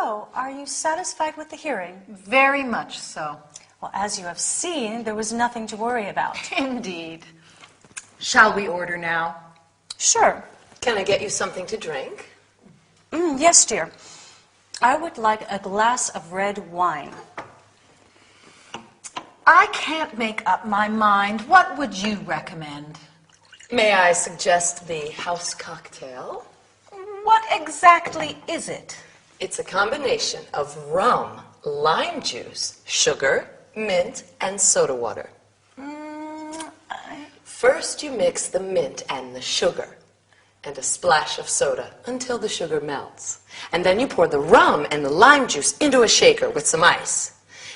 So, are you satisfied with the hearing? Very much so. Well, as you have seen, there was nothing to worry about. Indeed. Shall we order now? Sure. Can I get you something to drink? Yes, dear. I would like a glass of red wine. I can't make up my mind. What would you recommend? May I suggest the house cocktail? What exactly is it? It's a combination of rum, lime juice, sugar, mint, and soda water. First you mix the mint and the sugar and a splash of soda until the sugar melts. And then you pour the rum and the lime juice into a shaker with some ice.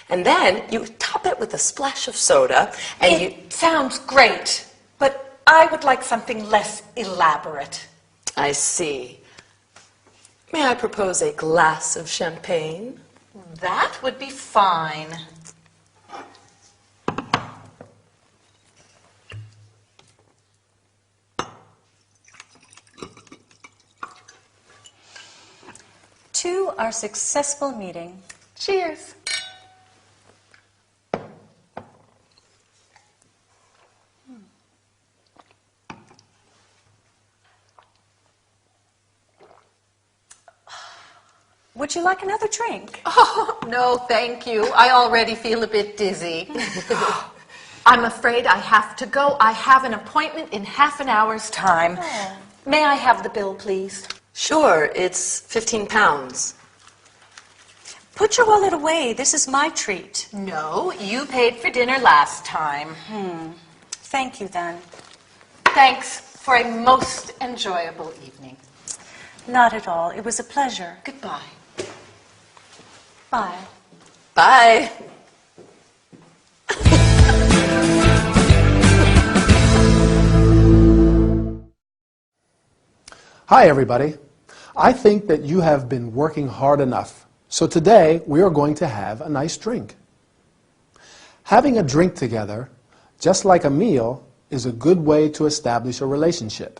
And then you top it with a splash of soda and It sounds great, but I would like something less elaborate. I see. May I propose a glass of champagne? That would be fine. To our successful meeting. Cheers. Would you like another drink? Oh, no, thank you. I already feel a bit dizzy. I'm afraid I have to go. I have an appointment in half an hour's time. Oh. May I have the bill, please? Sure, it's 15 pounds. Put your wallet away. This is my treat. No, you paid for dinner last time. Thank you, then. Thanks for a most enjoyable evening. Not at all. It was a pleasure. Goodbye. Bye. Bye. Hi, everybody. I think that you have been working hard enough. So today, we are going to have a nice drink. Having a drink together, just like a meal, is a good way to establish a relationship.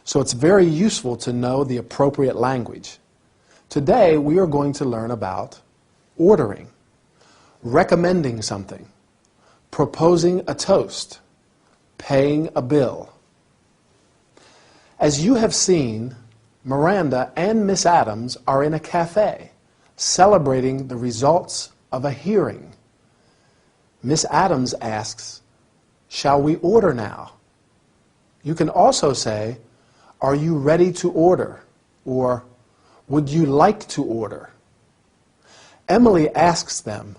So it's very useful to know the appropriate language. Today, we are going to learn about ordering, recommending something, proposing a toast, paying a bill. As you have seen, Miranda and Miss Adams are in a cafe celebrating the results of a hearing. Miss Adams asks, "Shall we order now?" You can also say, "Are you ready to order?" or "Would you like to order?" Emily asks them,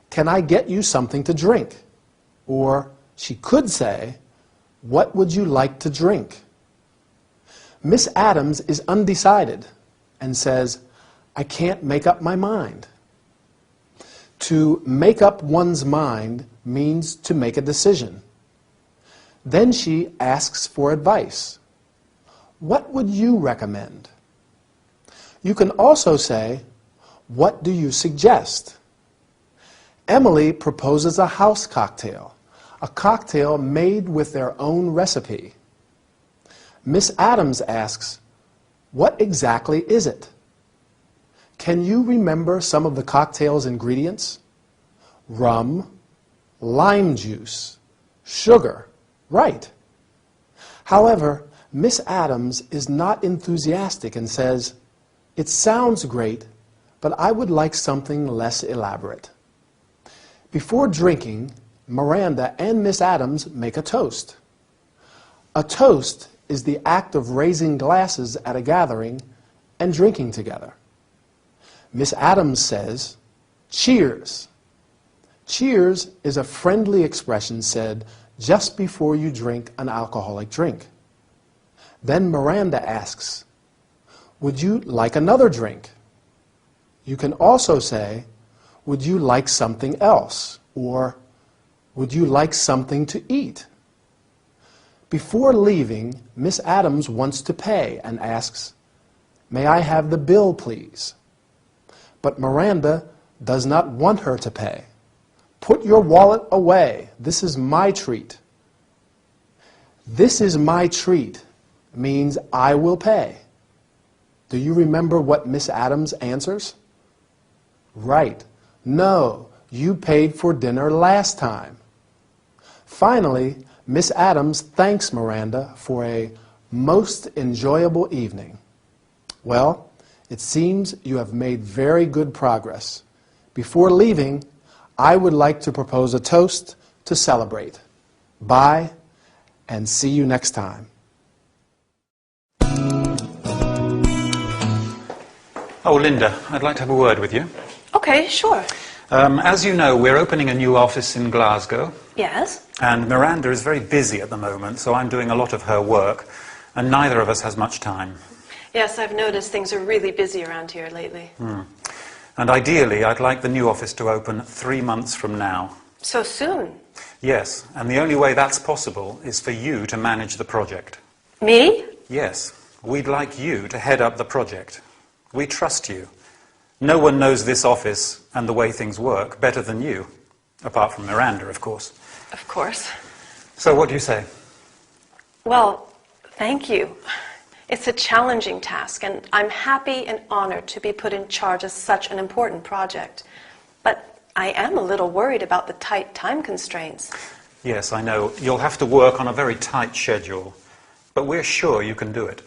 "Can I get you something to drink?" Or she could say, "What would you like to drink?" Miss Adams is undecided and says, "I can't make up my mind." To make up one's mind means to make a decision. Then she asks for advice. "What would you recommend?" You can also say, "What do you suggest?" Emily proposes a house cocktail, a cocktail made with their own recipe. Miss Adams asks, "What exactly is it?" Can you remember some of the cocktail's ingredients? Rum, lime juice, sugar. Right. However, Miss Adams is not enthusiastic and says, "It sounds great, but I would like something less elaborate." Before drinking, Miranda and Miss Adams make a toast. A toast is the act of raising glasses at a gathering and drinking together. Miss Adams says, "Cheers." Cheers is a friendly expression said just before you drink an alcoholic drink. Then Miranda asks, "Would you like another drink?" You can also say, "Would you like something else?" or "Would you like something to eat?" Before leaving, Miss Adams wants to pay and asks, "May I have the bill, please?" But Miranda does not want her to pay. "Put your wallet away. This is my treat." "This is my treat" means I will pay. Do you remember what Miss Adams answers? Right. No, you paid for dinner last time. Finally, Miss Adams thanks Miranda for a most enjoyable evening. Well, it seems you have made very good progress. Before leaving, I would like to propose a toast to celebrate. Bye, and see you next time. Oh, Linda, I'd like to have a word with you. Okay, sure. As you know, we're opening a new office in Glasgow, Yes? and Miranda is very busy at the moment, so I'm doing a lot of her work, and neither of us has much time. Yes, I've noticed things are really busy around here lately. And ideally, I'd like the new office to open 3 months from now. So soon? Yes, and the only way that's possible is for you to manage the project. Me? Yes, we'd like you to head up the project. We trust you. No one knows this office and the way things work better than you, apart from Miranda, of course. Of course. So what do you say? Well, thank you. It's a challenging task, and I'm happy and honored to be put in charge of such an important project. But I am a little worried about the tight time constraints. Yes, I know. You'll have to work on a very tight schedule, but we're sure you can do it.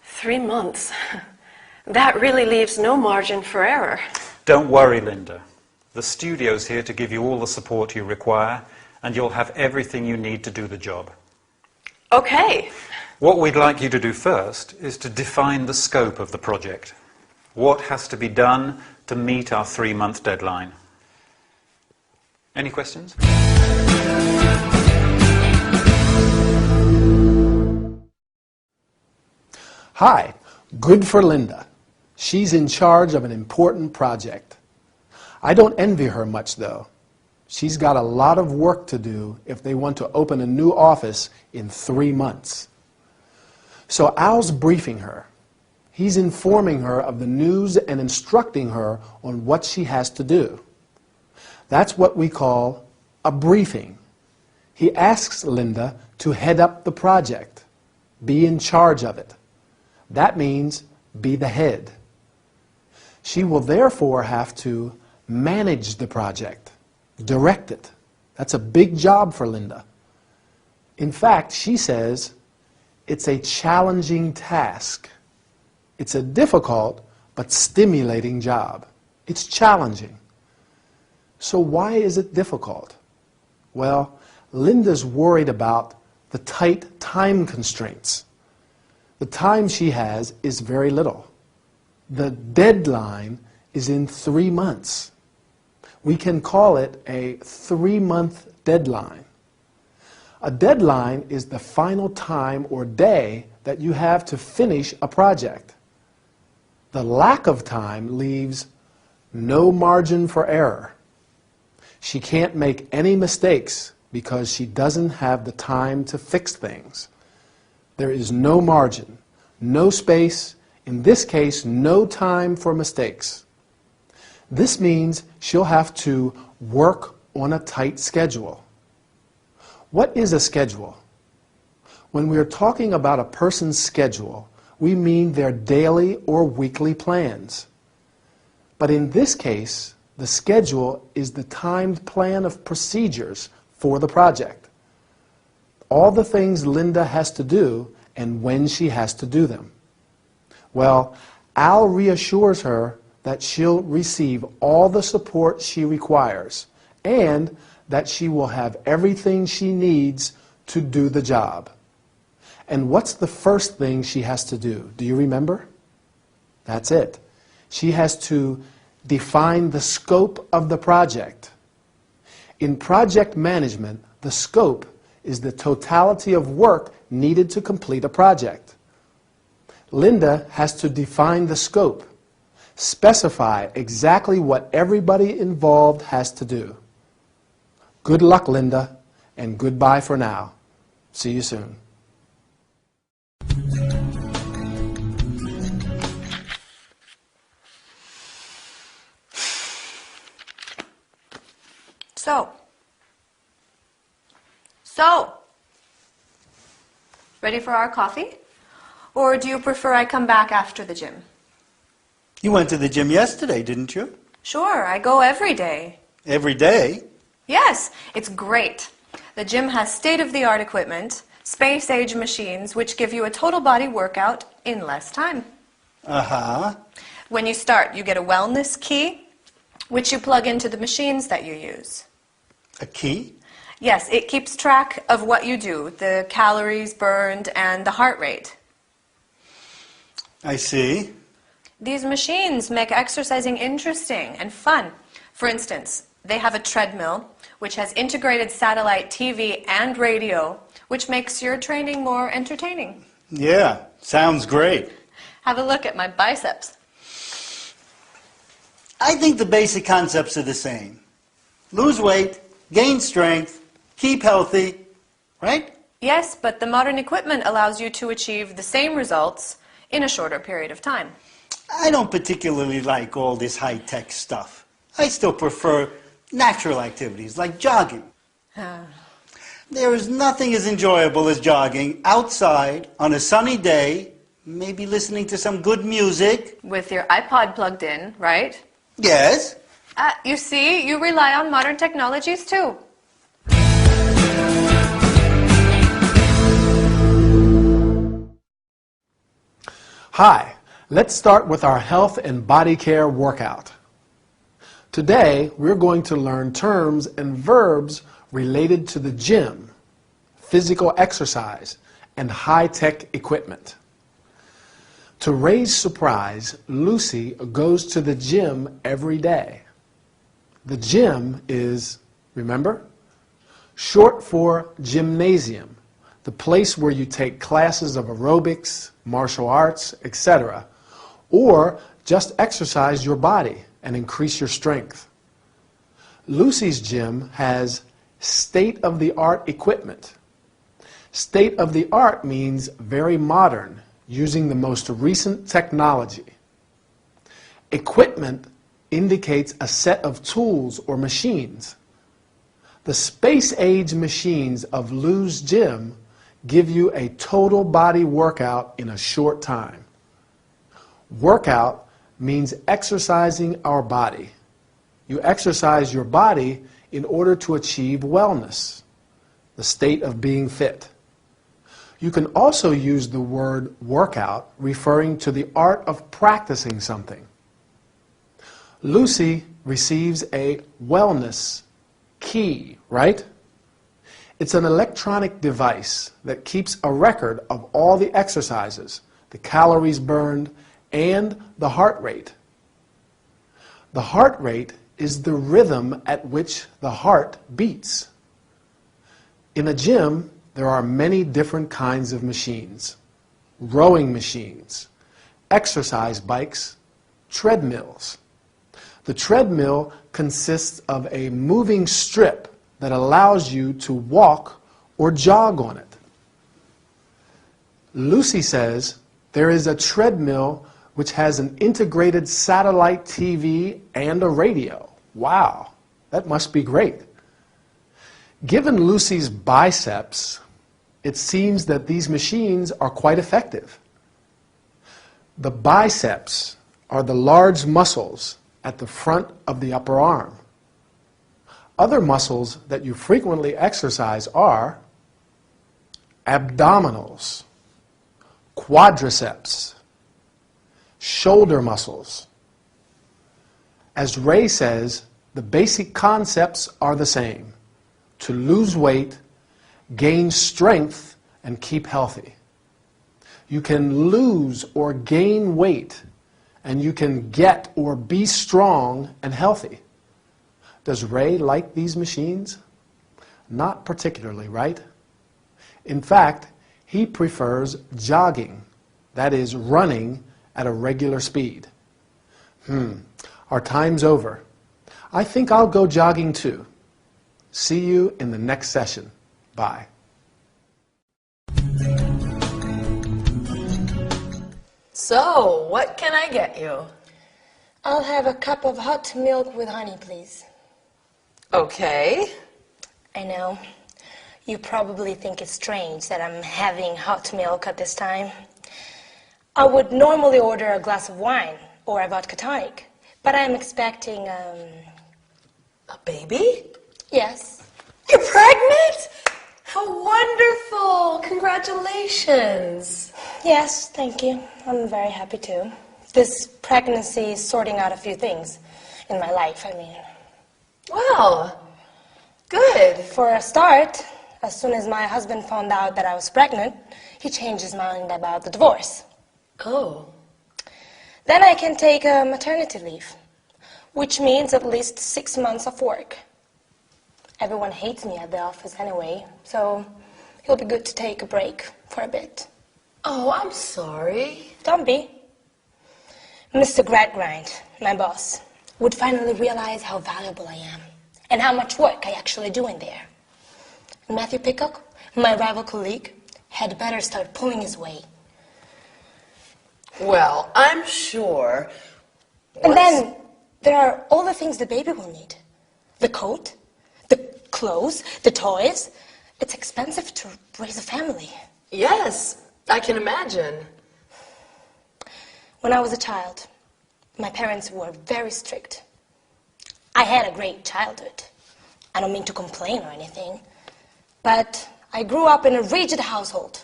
3 months. That really leaves no margin for error. Don't worry, Linda. The studio's here to give you all the support you require, and you'll have everything you need to do the job. Okay. What we'd like you to do first is to define the scope of the project. What has to be done to meet our 3-month deadline? Any questions? Hi, good for Linda. She's in charge of an important project. I don't envy her much, though. She's got a lot of work to do if they want to open a new office in 3 months. So Al's briefing her. He's informing her of the news and instructing her on what she has to do. That's what we call a briefing. He asks Linda to head up the project, be in charge of it. That means be the head. She will therefore have to manage the project, direct it. That's a big job for Linda. In fact, she says it's a challenging task. It's a difficult but stimulating job. It's challenging. So why is it difficult? Well, Linda's worried about the tight time constraints. The time she has is very little. The deadline is in 3 months. We can call it a 3-month deadline. A deadline is the final time or day that you have to finish a project. The lack of time leaves no margin for error. She can't make any mistakes because she doesn't have the time to fix things. There is no margin, no space, in this case, no time for mistakes. This means she'll have to work on a tight schedule. What is a schedule? When we are talking about a person's schedule, we mean their daily or weekly plans. But in this case, the schedule is the timed plan of procedures for the project. All the things Linda has to do and when she has to do them. Well, Al reassures her that she'll receive all the support she requires and that she will have everything she needs to do the job. And what's the first thing she has to do? Do you remember? That's it. She has to define the scope of the project. In project management, the scope is the totality of work needed to complete a project. Linda has to define the scope, specify exactly what everybody involved has to do. Good luck, Linda, and goodbye for now. See you soon. So, ready for our coffee? Or do you prefer I come back after the gym? You went to the gym yesterday, didn't you? Sure, I go every day. Every day? Yes, it's great. The gym has state-of-the-art equipment, space-age machines, which give you a total body workout in less time. Uh-huh. When you start, you get a wellness key, which you plug into the machines that you use. A key? Yes, it keeps track of what you do, the calories burned and the heart rate. I see. These machines make exercising interesting and fun. For instance, they have a treadmill, which has integrated satellite TV and radio, which makes your training more entertaining. Yeah, sounds great. Have a look at my biceps. I think the basic concepts are the same. Lose weight, gain strength, keep healthy, right? Yes, but the modern equipment allows you to achieve the same results in a shorter period of time. I don't particularly like all this high-tech stuff. I still prefer natural activities like jogging. There is nothing as enjoyable as jogging outside on a sunny day, maybe listening to some good music. With your iPod plugged in, right? Yes. You see, you rely on modern technologies too. Hi, let's start with our health and body care workout. Today, we're going to learn terms and verbs related to the gym, physical exercise, and high-tech equipment. To raise surprise, Lucy goes to the gym every day. The gym is, remember, short for gymnasium, the place where you take classes of aerobics, martial arts, etc., or just exercise your body and increase your strength. Lucy's gym has state-of-the-art equipment. State-of-the-art means very modern, using the most recent technology. Equipment indicates a set of tools or machines. The space-age machines of Lou's gym give you a total body workout in a short time. Workout means exercising our body. You exercise your body in order to achieve wellness, the state of being fit. You can also use the word workout referring to the art of practicing something. Lucy receives a wellness key, right? It's an electronic device that keeps a record of all the exercises, the calories burned, and the heart rate. The heart rate is the rhythm at which the heart beats. In a gym, there are many different kinds of machines. Rowing machines, exercise bikes, treadmills. The treadmill consists of a moving strip that allows you to walk or jog on it. Lucy says there is a treadmill which has an integrated satellite TV and a radio. Wow, that must be great. Given Lucy's biceps, it seems that these machines are quite effective. The biceps are the large muscles at the front of the upper arm. Other muscles that you frequently exercise are abdominals, quadriceps, shoulder muscles. As Ray says, the basic concepts are the same: to lose weight, gain strength, and keep healthy. You can lose or gain weight, and you can get or be strong and healthy. Does Ray like these machines? Not particularly, right? In fact, he prefers jogging, that is, running at a regular speed. Our time's over. I think I'll go jogging too. See you in the next session. Bye. So, what can I get you? I'll have a cup of hot milk with honey, please. Okay. I know. You probably think it's strange that I'm having hot milk at this time. I would normally order a glass of wine or a vodka tonic. But I'm expecting, A baby? yes. You're pregnant? How wonderful! Congratulations! Yes, thank you. I'm very happy too. This pregnancy is sorting out a few things in my life, I mean. Well, good. For a start, as soon as my husband found out that I was pregnant, he changed his mind about the divorce. Oh. Then I can take a maternity leave, which means at least 6 months of work. Everyone hates me at the office anyway, so it'll be good to take a break for a bit. Oh, I'm sorry. Don't be. Mr. Gradgrind, my boss, would finally realize how valuable I am and how much work I actually do in there. And Matthew Peacock, my rival colleague, had better start pulling his weight. Well, I'm sure. And then there are all the things the baby will need. The coat, the clothes, the toys. It's expensive to raise a family. Yes, I can imagine. When I was a child, my parents were very strict. I had a great childhood. I don't mean to complain or anything, but I grew up in a rigid household.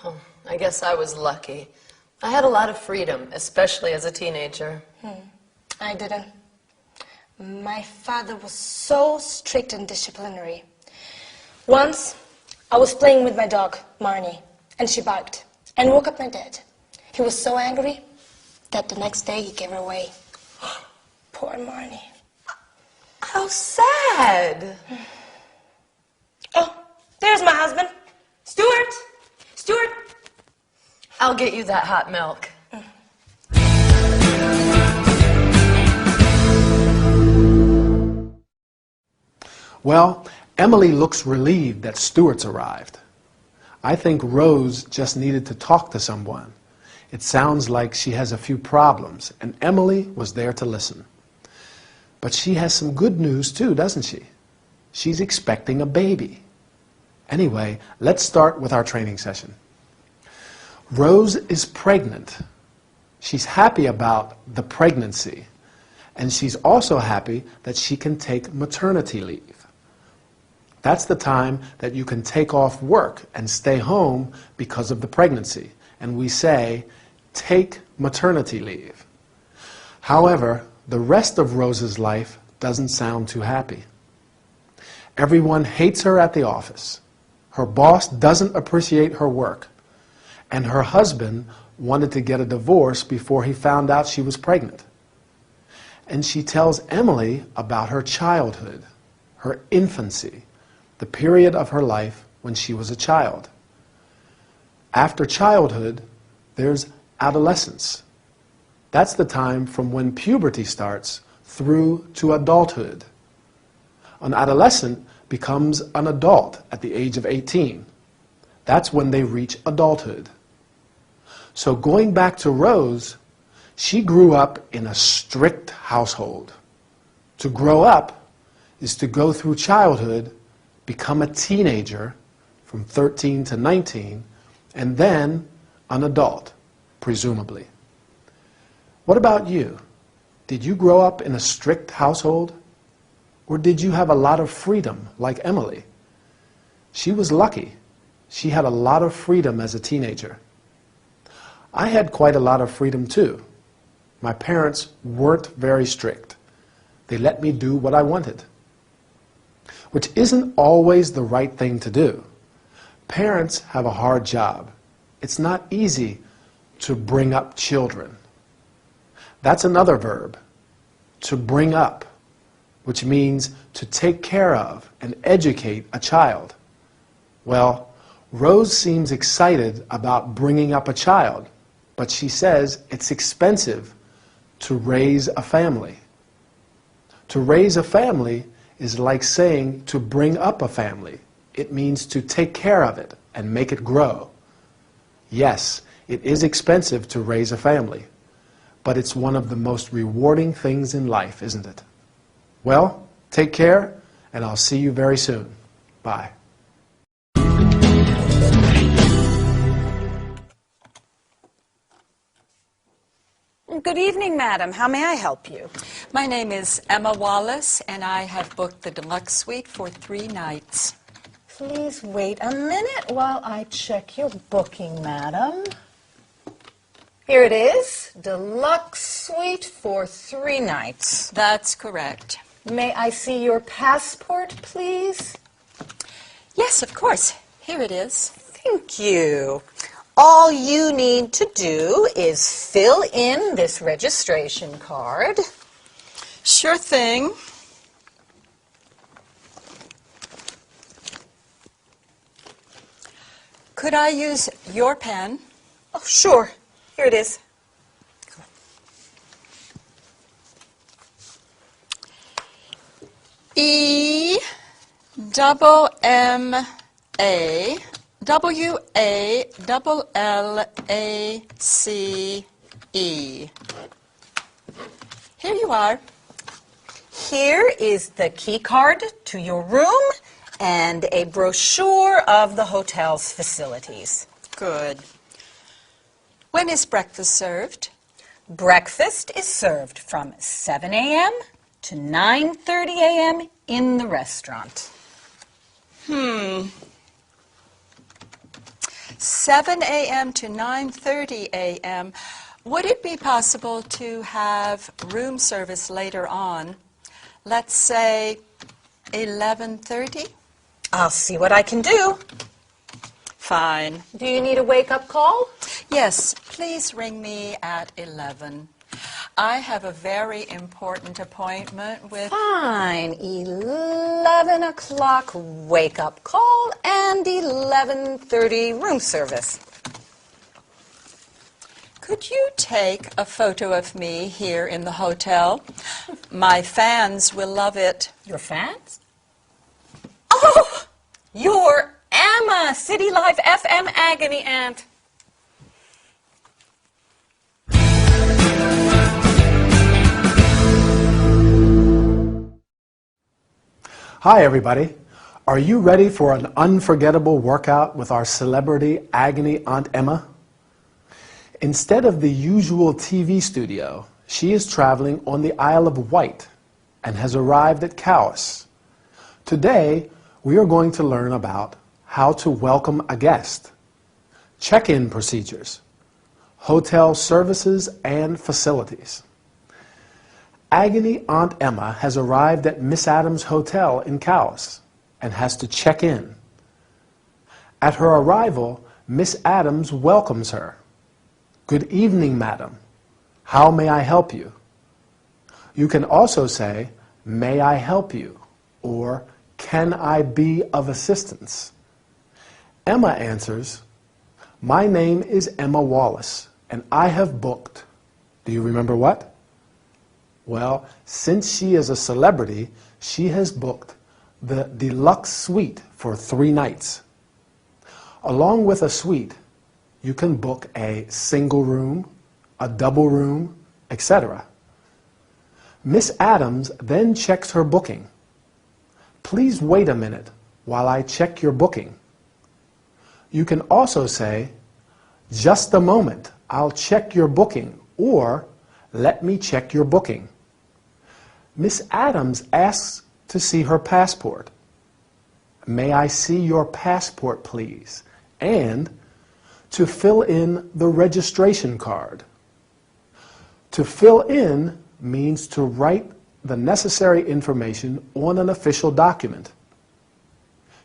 Oh, I guess I was lucky. I had a lot of freedom, especially as a teenager. I didn't. My father was so strict and disciplinary. Once, I was playing with my dog, Marnie, and she barked and woke up my dad. He was so angry that the next day he gave her away. Poor Marnie. How sad. Oh, there's my husband. Stuart! Stuart! I'll get you that hot milk. Well, Emily looks relieved that Stuart's arrived. I think Rose just needed to talk to someone. It sounds like she has a few problems, and Emily was there to listen. But she has some good news too, doesn't she? She's expecting a baby. Anyway, let's start with our training session. Rose is pregnant. She's happy about the pregnancy, and she's also happy that she can take maternity leave. That's the time that you can take off work and stay home because of the pregnancy, and we say, take maternity leave. However, the rest of Rose's life doesn't sound too happy. Everyone hates her at the office. Her boss doesn't appreciate her work. And her husband wanted to get a divorce before he found out she was pregnant. And she tells Emily about her childhood, her infancy, the period of her life when she was a child. After childhood, there's adolescence. That's the time from when puberty starts through to adulthood. An adolescent becomes an adult at the age of 18. That's when they reach adulthood. So going back to Rose, she grew up in a strict household. To grow up is to go through childhood, become a teenager from 13 to 19, and then an adult, presumably. What about you? Did you grow up in a strict household? Or did you have a lot of freedom, like Emily? She was lucky. She had a lot of freedom as a teenager. I had quite a lot of freedom too. My parents weren't very strict. They let me do what I wanted, which isn't always the right thing to do. Parents have a hard job. It's not easy to bring up children. That's another verb, to bring up, which means to take care of and educate a child. Well, Rose seems excited about bringing up a child, but she says it's expensive to raise a family. To raise a family is like saying to bring up a family. It means to take care of it and make it grow. Yes, it is expensive to raise a family, but it's one of the most rewarding things in life, isn't it? Well, take care, and I'll see you very soon. Bye. Good evening, madam. How may I help you? My name is Emma Wallace, and I have booked the deluxe suite for 3 nights. Please wait a minute while I check your booking, madam. Here it is, deluxe suite for 3 nights. That's correct. May I see your passport, please? Yes, of course. Here it is. Thank you. All you need to do is fill in this registration card. Sure thing. Could I use your pen? Oh, sure. Here it is. E-M-A-W-A-L-L-A-C-E. Here you are. Here is the key card to your room and a brochure of the hotel's facilities. Good. When is breakfast served? Breakfast is served from 7 a.m. to 9:30 a.m. in the restaurant. 7 a.m. to 9:30 a.m. Would it be possible to have room service later on? Let's say 11:30? I'll see what I can do. Fine. Do you need a wake-up call? Yes, please ring me at 11. I have a very important appointment with... Fine. 11 o'clock wake-up call and 11:30 room service. Could you take a photo of me here in the hotel? My fans will love it. Your fans? Oh, you're Emma, City Life FM Agony Aunt. Hi, everybody. Are you ready for an unforgettable workout with our celebrity agony Aunt Emma? Instead of the usual TV studio, she is traveling on the Isle of Wight and has arrived at Cowes. Today, we are going to learn about how to welcome a guest, check-in procedures, hotel services and facilities. Agony Aunt Emma has arrived at Miss Adams Hotel in Cowes and has to check in. At her arrival, Miss Adams welcomes her. Good evening, madam. How may I help you? You can also say, may I help you? Or, can I be of assistance? Emma answers, my name is Emma Wallace, and I have booked. Do you remember what? Well, since she is a celebrity, she has booked the deluxe suite for 3 nights. Along with a suite, you can book a single room, a double room, etc. Miss Adams then checks her booking. Please wait a minute while I check your booking. You can also say, just a moment, I'll check your booking, or let me check your booking. Miss Adams asks to see her passport. May I see your passport, please? And to fill in the registration card. To fill in means to write the necessary information on an official document.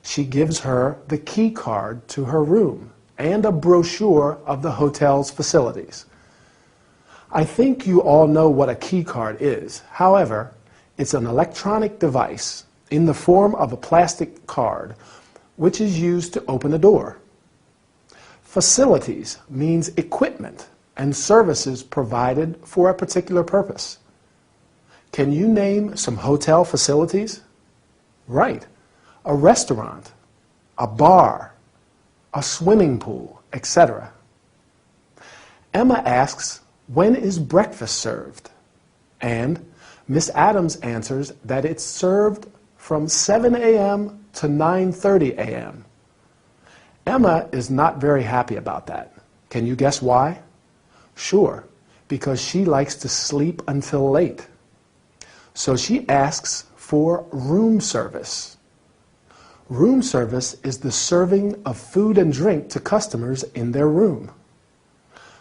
She gives her the key card to her room and a brochure of the hotel's facilities. I think you all know what a key card is. However, it's an electronic device in the form of a plastic card which is used to open a door. Facilities means equipment and services provided for a particular purpose. Can you name some hotel facilities? Right. A restaurant, a bar, a swimming pool, etc. Emma asks, when is breakfast served? And Miss Adams answers that it's served from 7 a.m. to 9:30 a.m. Emma is not very happy about that. Can you guess why? Sure, because she likes to sleep until late. So she asks for room service. Room service is the serving of food and drink to customers in their room.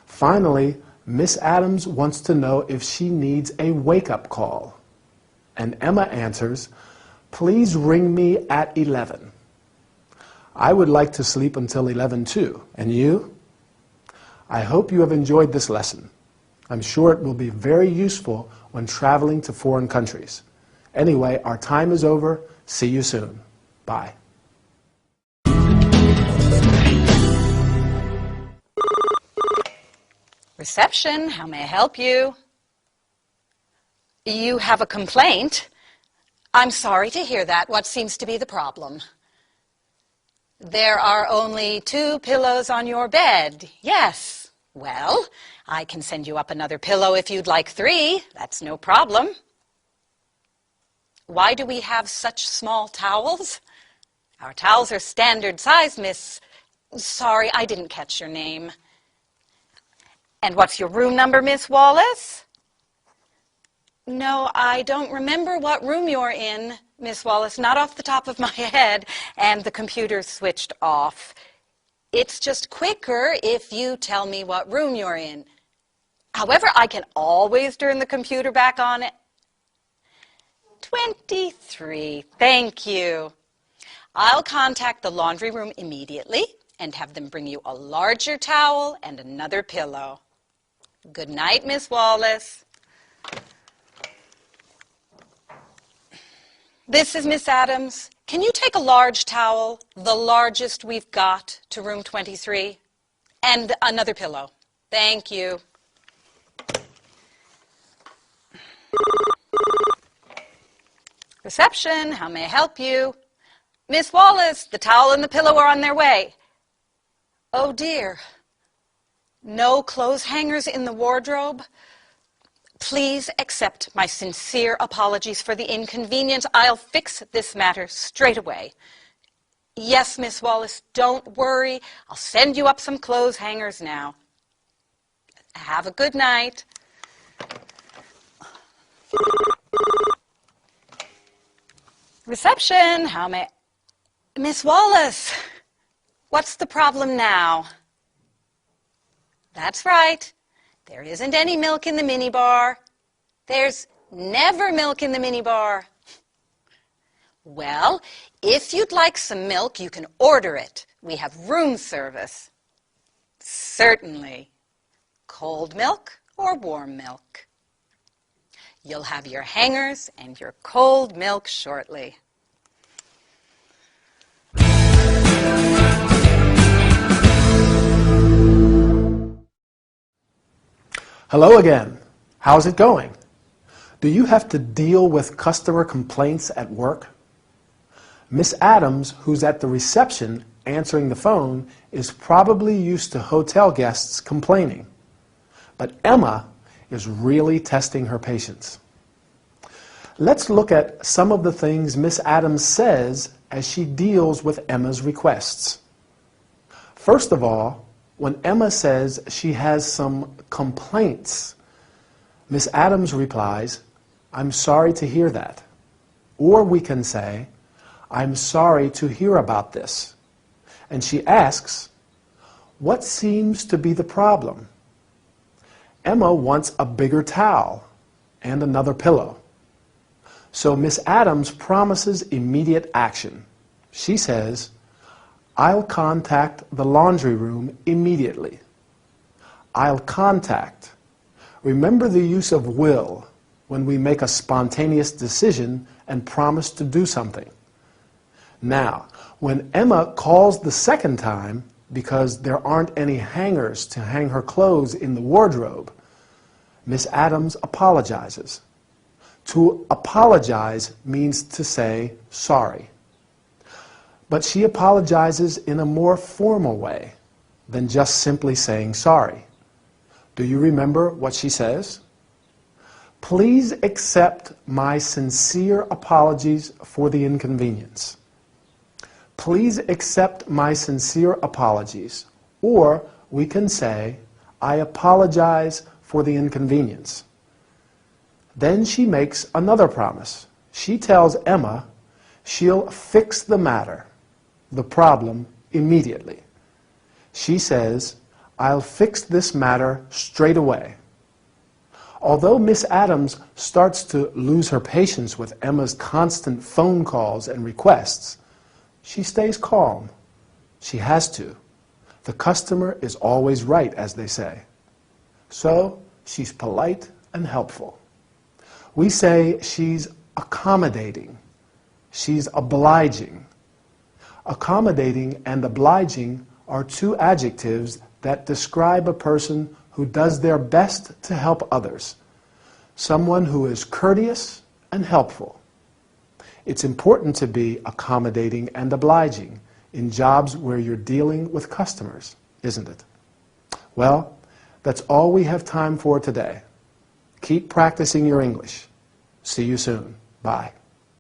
Finally, Miss Adams wants to know if she needs a wake-up call. And Emma answers, "Please ring me at 11. I would like to sleep until 11 too. And you? I hope you have enjoyed this lesson. I'm sure it will be very useful when traveling to foreign countries. Anyway, our time is over. See you soon. Bye." Reception, how may I help you? You have a complaint? I'm sorry to hear that. What seems to be the problem? There are only 2 pillows on your bed. Yes. Well, I can send you up another pillow if you'd like 3. That's no problem. Why do we have such small towels? Our towels are standard size, miss. Sorry, I didn't catch your name. And what's your room number, Miss Wallace? No, I don't remember what room you're in, Miss Wallace, not off the top of my head, and the computer's switched off. It's just quicker if you tell me what room you're in. However, I can always turn the computer back on. 23, thank you. I'll contact the laundry room immediately and have them bring you a larger towel and another pillow. Good night, Miss Wallace. This is Miss Adams. Can you take a large towel, the largest we've got, to room 23? And another pillow. Thank you. Reception, how may I help you? Miss Wallace, the towel and the pillow are on their way. Oh dear. No clothes hangers in the wardrobe? Please accept my sincere apologies for the inconvenience. I'll fix this matter straight away. Yes, Miss Wallace, don't worry. I'll send you up some clothes hangers now. Have a good night. Reception, how may... Miss Wallace, what's the problem now? That's right. There isn't any milk in the minibar. There's never milk in the minibar. Well, if you'd like some milk, you can order it. We have room service. Certainly. Cold milk or warm milk. You'll have your hangers and your cold milk shortly. Hello again. How's it going? Do you have to deal with customer complaints at work? Miss Adams, who's at the reception answering the phone, is probably used to hotel guests complaining. But Emma is really testing her patience. Let's look at some of the things Miss Adams says as she deals with Emma's requests. First of all, when Emma says she has some complaints, Miss Adams replies, "I'm sorry to hear that." Or we can say, "I'm sorry to hear about this." And she asks, "What seems to be the problem?" Emma wants a bigger towel and another pillow. So Miss Adams promises immediate action. She says, "I'll contact the laundry room immediately." I'll contact. Remember the use of will when we make a spontaneous decision and promise to do something. Now, when Emma calls the second time because there aren't any hangers to hang her clothes in the wardrobe, Miss Adams apologizes. To apologize means to say sorry. But she apologizes in a more formal way than just simply saying sorry. Do you remember what she says? "Please accept my sincere apologies for the inconvenience." Please accept my sincere apologies. Or we can say, "I apologize for the inconvenience. Then she makes another promise. She tells Emma she'll fix the matter, the problem, immediately. She says, "I'll fix this matter straight away." Although Miss Adams starts to lose her patience with Emma's constant phone calls and requests, she stays calm. She has to. The customer is always right, as they say. So she's polite and helpful. We say she's accommodating. She's obliging. Accommodating and obliging are two adjectives that describe a person who does their best to help others. Someone who is courteous and helpful. It's important to be accommodating and obliging in jobs where you're dealing with customers, isn't it? Well, that's all we have time for today. Keep practicing your English. See you soon. Bye.